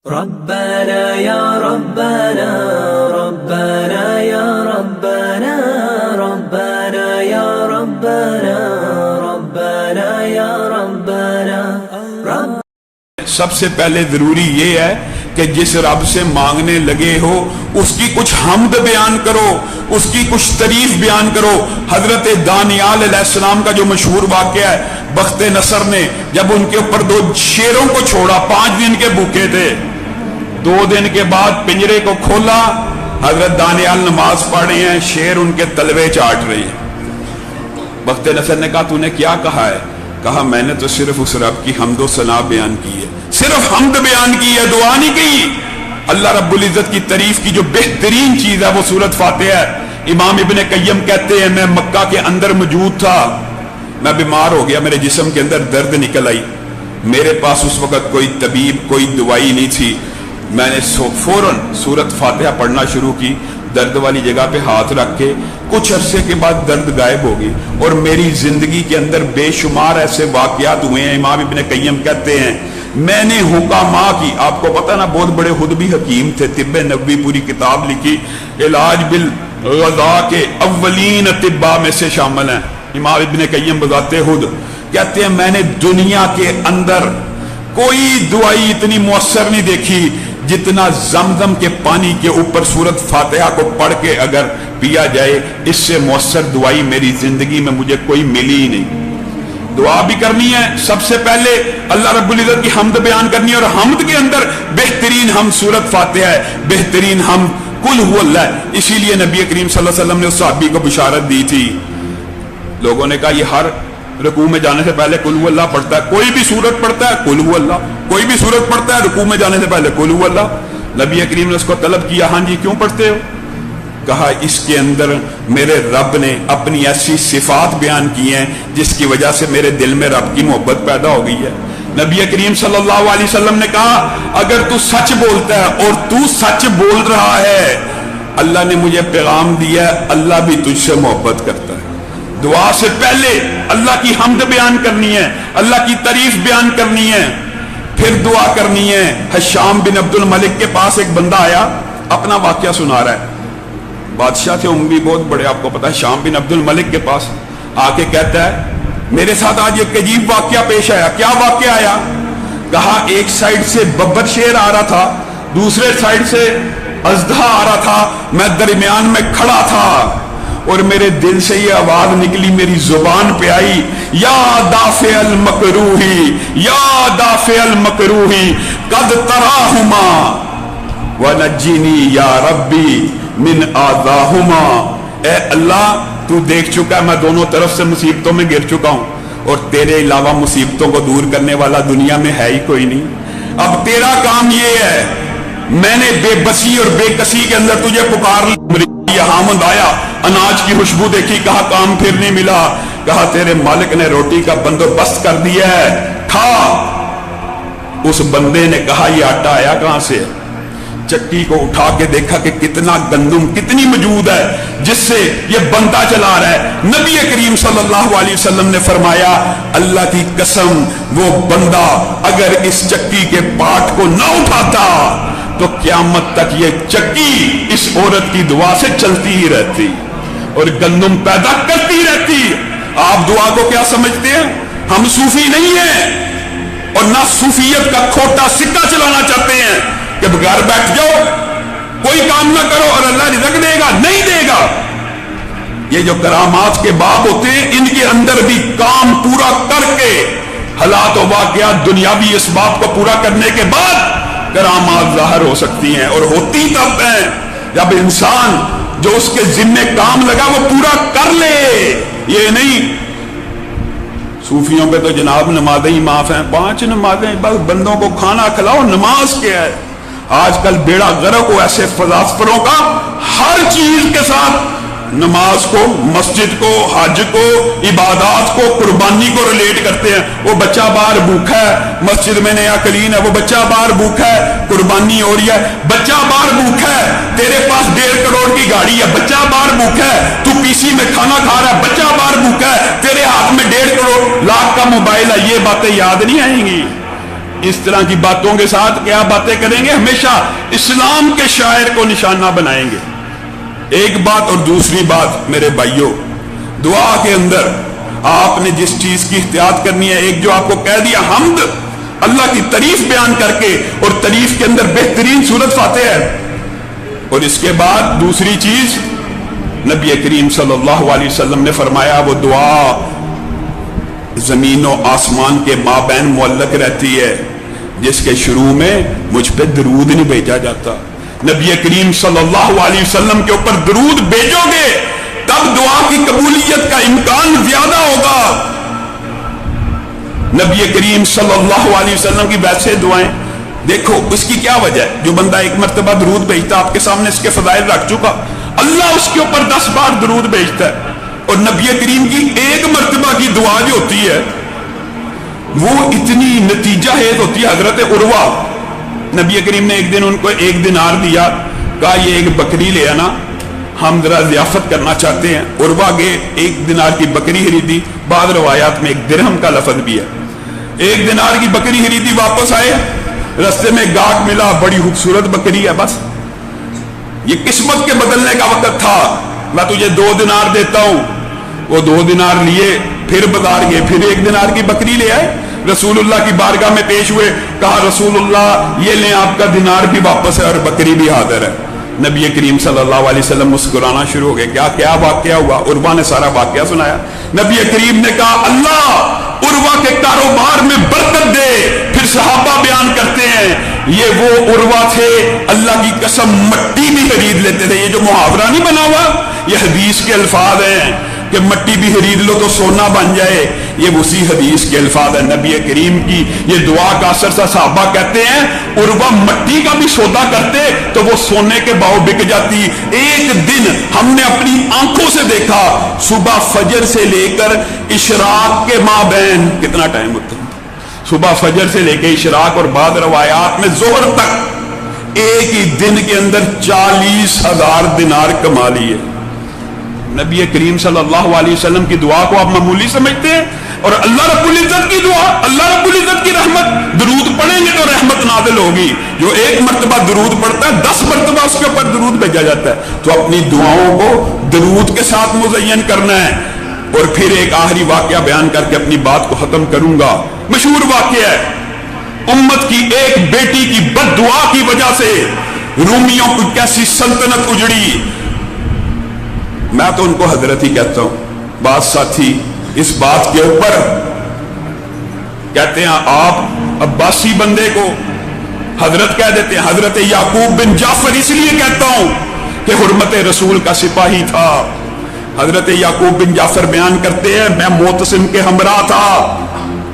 ربنا يا ربنا ربنا يا ربنا ربنا يا ربنا ربنا يا ربنا سب سے پہلے ضروری یہ ہے کہ جس رب سے مانگنے لگے ہو اس کی کچھ حمد بیان کرو، اس کی کچھ تعریف بیان کرو۔ حضرت دانیال علیہ السلام کا جو مشہور واقعہ ہے، بخت نصر نے جب ان کے اوپر 2 شیروں کو چھوڑا، 5 دن کے بھوکے تھے، 2 دن کے بعد پنجرے کو کھولا، حضرت دانیال نماز پڑھ رہے ہیں، شیر ان کے تلوے چاٹ رہے ہیں۔ بخت نصر نے کہا تو نے کیا کہا ہے؟ کہا میں نے تو صرف اس رب کی حمد و ثنا بیان کی ہے، صرف حمد بیان کی ہے، دعا نہیں کی۔ اللہ رب العزت کی تعریف کی جو بہترین چیز ہے وہ سورۃ فاتحہ ہے۔ امام ابن قیم کہتے ہیں میں مکہ کے اندر موجود تھا، میں بیمار ہو گیا، میرے جسم کے اندر درد نکل آئی، میرے پاس اس وقت کوئی طبیب کوئی دوائی نہیں تھی، میں نے فوراً سورۃ فاتحہ پڑھنا شروع کی، درد والی جگہ پہ ہاتھ رکھ کے کچھ عرصے کے بعد درد غائب ہو گئی، اور میری زندگی کے اندر بے شمار ایسے واقعات ہوئے ہیں۔ امام ابن قیم کہتے ہیں میں نے حکامہ کی، آپ کو پتہ نا بہت بڑے خود بھی حکیم تھے، طب نبوی پوری کتاب لکھی، علاج بالغذا کے اولین طباء میں سے شامل ہیں۔ امام ابن قیم بذات خود کہتے ہیں میں نے دنیا کے اندر کوئی دوائی اتنی مؤثر نہیں دیکھی جتنا زمزم کے پانی کے اوپر سورۃ فاتحہ کو پڑھ کے اگر پیا جائے، اس سے مؤثر دوائی میری زندگی میں مجھے کوئی ملی ہی نہیں۔ دعا بھی کرنی ہے، سب سے پہلے اللہ رب العزت کی حمد بیان کرنی ہے، اور حمد کے اندر بہترین حمد سورۃ فاتحہ ہے، بہترین حمد قل هو اللہ ہے۔ اسی لیے نبی کریم صلی اللہ علیہ وسلم نے اس صحابی کو بشارت دی تھی، لوگوں نے کہا یہ ہر رکوع میں جانے سے پہلے قل هو اللہ پڑھتا ہے، کوئی بھی سورت پڑھتا ہے قل هو اللہ، کوئی بھی سورت پڑھتا ہے رکوع میں جانے سے پہلے قل هو اللہ۔ نبی کریم نے اس کو طلب کیا، ہاں جی کیوں پڑھتے ہو؟ کہا اس کے اندر میرے رب نے اپنی ایسی صفات بیان کی ہیں جس کی وجہ سے میرے دل میں رب کی محبت پیدا ہو گئی ہے۔ نبی کریم صلی اللہ علیہ وسلم نے کہا اگر تو سچ بولتا ہے اور تو سچ بول رہا ہے، اللہ نے مجھے پیغام دیا ہے اللہ بھی تجھ سے محبت کرتا ہے۔ دعا سے پہلے اللہ کی حمد بیان کرنی ہے، اللہ کی تعریف بیان کرنی ہے، پھر دعا کرنی ہے۔ حشام بن عبد الملک کے پاس ایک بندہ آیا، اپنا واقعہ سنا رہا ہے، بادشاہ تھے اموی بہت بڑے، آپ کو پتا ہے، شام بن عبد الملک کے پاس آ کے کہتا ہے میرے ساتھ آج ایک عجیب واقعہ پیش آیا۔ کیا واقعہ آیا؟ کہا ایک سائڈ سے ببر شیر آ رہا تھا، دوسرے سائڈ سے اژدہا آ رہا تھا، میں درمیان میں کھڑا تھا اور میرے دل سے یہ آواز نکلی، میری زبان پہ آئی، یا دافع المکروہی یا دافع المکروہی قد تراہما ونجنی یا ربی من آذاہما۔ اے اللہ تو دیکھ چکا ہے میں دونوں طرف سے مصیبتوں میں گر چکا ہوں، اور تیرے علاوہ مصیبتوں کو دور کرنے والا دنیا میں ہے ہی کوئی نہیں، اب تیرا کام یہ ہے، میں نے بے بسی اور بے کسی کے اندر تجھے پکار لیا، حامد آیا، اناج کی خوشبو دیکھی، کہا کام پھر نہیں ملا، کہا تیرے مالک نے روٹی کا بندوبست کر دیا ہے، کھا۔ اس بندے نے کہا یہ آٹا آیا کہاں سے ہے؟ چکی کو اٹھا کے دیکھا کہ کتنا گندم کتنی موجود ہے جس سے یہ بندہ چلا رہا ہے۔ نبی کریم صلی اللہ علیہ وسلم نے فرمایا اللہ کی قسم وہ بندہ اگر اس چکی کے پاٹ کو نہ اٹھاتا تو قیامت تک یہ چکی اس عورت کی دعا سے چلتی ہی رہتی اور گندم پیدا کرتی رہتی۔ آپ دعا کو کیا سمجھتے ہیں؟ ہم صوفی نہیں ہیں اور نہ صوفیت کا کھوٹا سکہ چلانا چاہتے ہیں کہ بغیر بیٹھ جاؤ کوئی کام نہ کرو اور اللہ رزق دے گا، نہیں دے گا۔ یہ جو کرامات کے باب ہوتے ہیں ان کے اندر بھی کام پورا کر کے حالات و واقعات دنیاوی اسباب کو پورا کرنے کے بعد کرامات ظاہر ہو سکتی ہیں، اور ہوتی تب ہیں جب انسان جو اس کے ذمہ کام لگا وہ پورا کر لے۔ یہ نہیں صوفیوں پہ تو جناب نمازیں ہی معاف ہیں، 5 نمازیں بس بندوں کو کھانا کھلاؤ، نماز کیا ہے؟ آج کل بیڑا غرق ہو ایسے فلاسفروں کا، ہر چیز کے ساتھ نماز کو، مسجد کو، حج کو، عبادات کو، قربانی کو ریلیٹ کرتے ہیں۔ وہ بچہ باہر بھوکا ہے، مسجد میں نیا کلین ہے، وہ بچہ باہر بھوکا ہے، قربانی ہو رہی ہے۔ بچہ باہر بھوکا ہے، تیرے پاس 1.5 کروڑ کی گاڑی ہے، بچہ باہر بھوکا ہے، تو پی سی میں کھانا کھا رہا ہے، بچہ باہر بھوکا ہے، تیرے ہاتھ میں 1.5 کروڑ لاکھ کا موبائل ہے، یہ باتیں یاد نہیں آئیں گی؟ اس طرح کی باتوں کے ساتھ کیا باتیں کریں گے؟ ہمیشہ اسلام کے شاعر کو نشانہ بنائیں گے. ایک بات. اور دوسری بات میرے بھائیوں، دعا کے اندر آپ نے جس چیز کی احتیاط کرنی ہے، ایک جو آپ کو کہہ دیا حمد، اللہ کی تعریف بیان کر کے، اور تعریف کے اندر بہترین صورت فاتحہ ہے. اور اس کے بعد دوسری چیز نبی کریم صلی اللہ علیہ وسلم نے فرمایا، وہ دعا زمین و آسمان کے مابین معلق رہتی ہے جس کے شروع میں مجھ پہ درود نہیں بھیجا جاتا. نبی کریم صلی اللہ علیہ وسلم کے اوپر درود بھیجو گے تب دعا کی قبولیت کا امکان زیادہ ہوگا. نبی کریم صلی اللہ علیہ وسلم کی ویسے دعائیں دیکھو، اس کی کیا وجہ ہے؟ جو بندہ ایک مرتبہ درود بھیجتا، آپ کے سامنے اس کے فضائل رکھ چکا، اللہ اس کے اوپر 10 بار درود بھیجتا ہے. اور نبی کریم کی ایک مرتبہ کی دعا جو ہوتی ہے وہ اتنی نتیجہ خیز ہوتی ہے. حضرت عروہ، نبی کریم نے ایک دن ان کو 1 دینار دیا، کہا یہ ایک بکری لے آنا، ہم ذرا ضیافت کرنا چاہتے ہیں. عروہ گئے، 1 دینار کی بکری خریدی. بعض روایات میں 1 درہم کا لفظ بھی ہے. 1 دینار کی بکری خریدی، واپس آئے، رستے میں گاہک ملا، بڑی خوبصورت بکری ہے. بس یہ قسمت کے بدلنے کا وقت تھا، میں تجھے 2 دینار دیتا ہوں. وہ 2 دینار لیے، پھر بازار گئے، پھر 1 دینار کی بکری لے آئے. رسول اللہ کی بارگاہ میں پیش ہوئے، کہا رسول اللہ یہ لیں آپ کا دینار بھی واپس ہے اور بکری بھی حاضر ہے. نبی کریم صلی اللہ علیہ وسلم مسکرانا شروع ہو گئے. کیا واقعہ ہوا؟ عروہ نے سارا واقعہ سنایا. نبی کریم نے کہا اللہ عروہ کے کاروبار میں برکت دے. پھر صحابہ بیان کرتے ہیں یہ وہ عروہ تھے اللہ کی قسم مٹی بھی خرید لیتے تھے. یہ جو محاورہ نہیں بنا ہوا، یہ حدیث کے الفاظ ہیں کہ مٹی بھی خرید لو تو سونا بن جائے. یہ اسی حدیث کے الفاظ ہیں نبی کریم کی. یہ دعا کا اثر سے صحابہ کہتے ہیں عروہ مٹی کا بھی سودا کرتے تو وہ سونے کے بھاؤ بک جاتی. ایک دن ہم نے اپنی آنکھوں سے دیکھا، صبح فجر سے لے کر اشراق کے مابین کتنا ٹائم ہوتا ہے؟ صبح فجر سے لے کے اشراق اور بعض روایات میں ظہر تک ایک ہی دن کے اندر 40,000 دینار کما لیے. نبی کریم صلی اللہ علیہ وسلم کی دعا کو آپ معمولی سمجھتے ہیں؟ اور اللہ رب العزت کی دعا، اللہ رب العزت کی رحمت، درود پڑھیں گے تو رحمت نازل ہوگی. جو 1 مرتبہ درود پڑھتا ہے 10 مرتبہ اس کے اوپر درود بھیجا جاتا ہے. تو اپنی دعاؤں کو درود کے ساتھ مزین کرنا ہے. اور پھر ایک آخری واقعہ بیان کر کے اپنی بات کو ختم کروں گا. مشہور واقعہ ہے، امت کی ایک بیٹی کی بد دعا کی وجہ سے رومیوں کی کیسی سلطنت اجڑی. میں تو ان کو حضرت ہی کہتا ہوں. بعض ساتھی اس بات کے اوپر کہتے ہیں آپ عباسی بندے کو حضرت کہہ دیتے ہیں. حضرت یعقوب بن جعفر اس لیے کہتا ہوں کہ حرمت رسول کا سپاہی تھا. حضرت یعقوب بن جعفر بیان کرتے ہیں میں معتصم کے ہمراہ تھا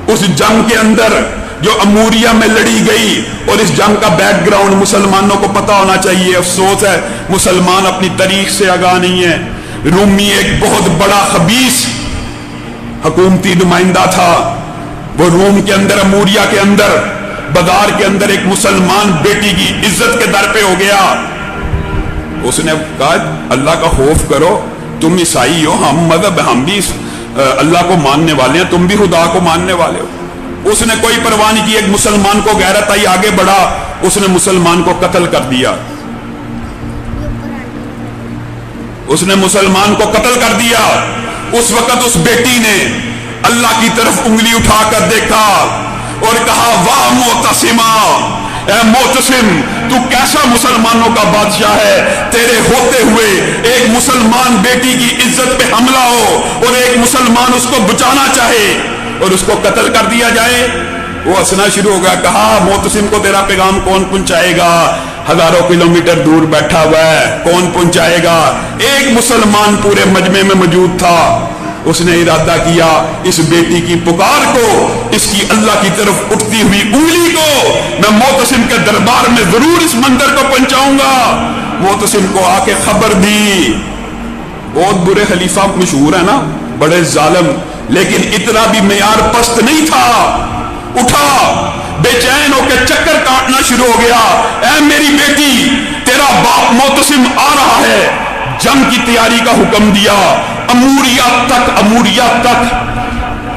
اس جنگ کے اندر جو اموریہ میں لڑی گئی. اور اس جنگ کا بیک گراؤنڈ مسلمانوں کو پتا ہونا چاہیے. افسوس ہے مسلمان اپنی تاریخ سے آگاہ نہیں ہے. رومی ایک بہت بڑا خبیث حکومتی نمائندہ تھا. وہ روم کے اندر اموریہ کے اندر بازار کے اندر ایک مسلمان بیٹی کی عزت کے در پہ ہو گیا. اس نے کہا اللہ کا خوف کرو، تم عیسائی ہو، ہم مذہب ہم بھی اللہ کو ماننے والے ہیں، تم بھی خدا کو ماننے والے ہو. اس نے کوئی پرواہ نہیں کی. ایک مسلمان کو غیرت آئی، آگے بڑھا، اس نے مسلمان کو قتل کر دیا. اس نے مسلمان کو قتل کر دیا. اس وقت اس بیٹی نے اللہ کی طرف انگلی اٹھا کر دیکھا اور کہا واہ معتصما، اے معتصم تو کیسا مسلمانوں کا بادشاہ ہے، تیرے ہوتے ہوئے ایک مسلمان بیٹی کی عزت پہ حملہ ہو اور ایک مسلمان اس کو بچانا چاہے اور اس کو قتل کر دیا جائے. وہ ہنسنا شروع ہو گیا. کہا معتصم کو تیرا پیغام کون پہنچائے گا؟ ہزاروں کلومیٹر دور بیٹھا ہوا ہے، کون پہنچائے گا؟ ایک مسلمان پورے مجمع میں موجود تھا. اس نے ارادہ کیا اس بیٹی کی پکار کو، اس کی اللہ کی طرف اٹھتی ہوئی انگلی کو میں معتصم کے دربار میں ضرور اس منظر کو پہنچاؤں گا. معتصم کو آ کے خبر دی. بہت برے خلیفہ مشہور ہے نا، بڑے ظالم، لیکن اتنا بھی معیار پست نہیں تھا. اٹھا بے چین ہو کے چکر کاٹنا شروع ہو گیا. اے میری بیٹی، تیرا باپ معتصم آ رہا ہے. جنگ کی تیاری کا حکم دیا. اموریہ تک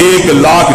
1,00,000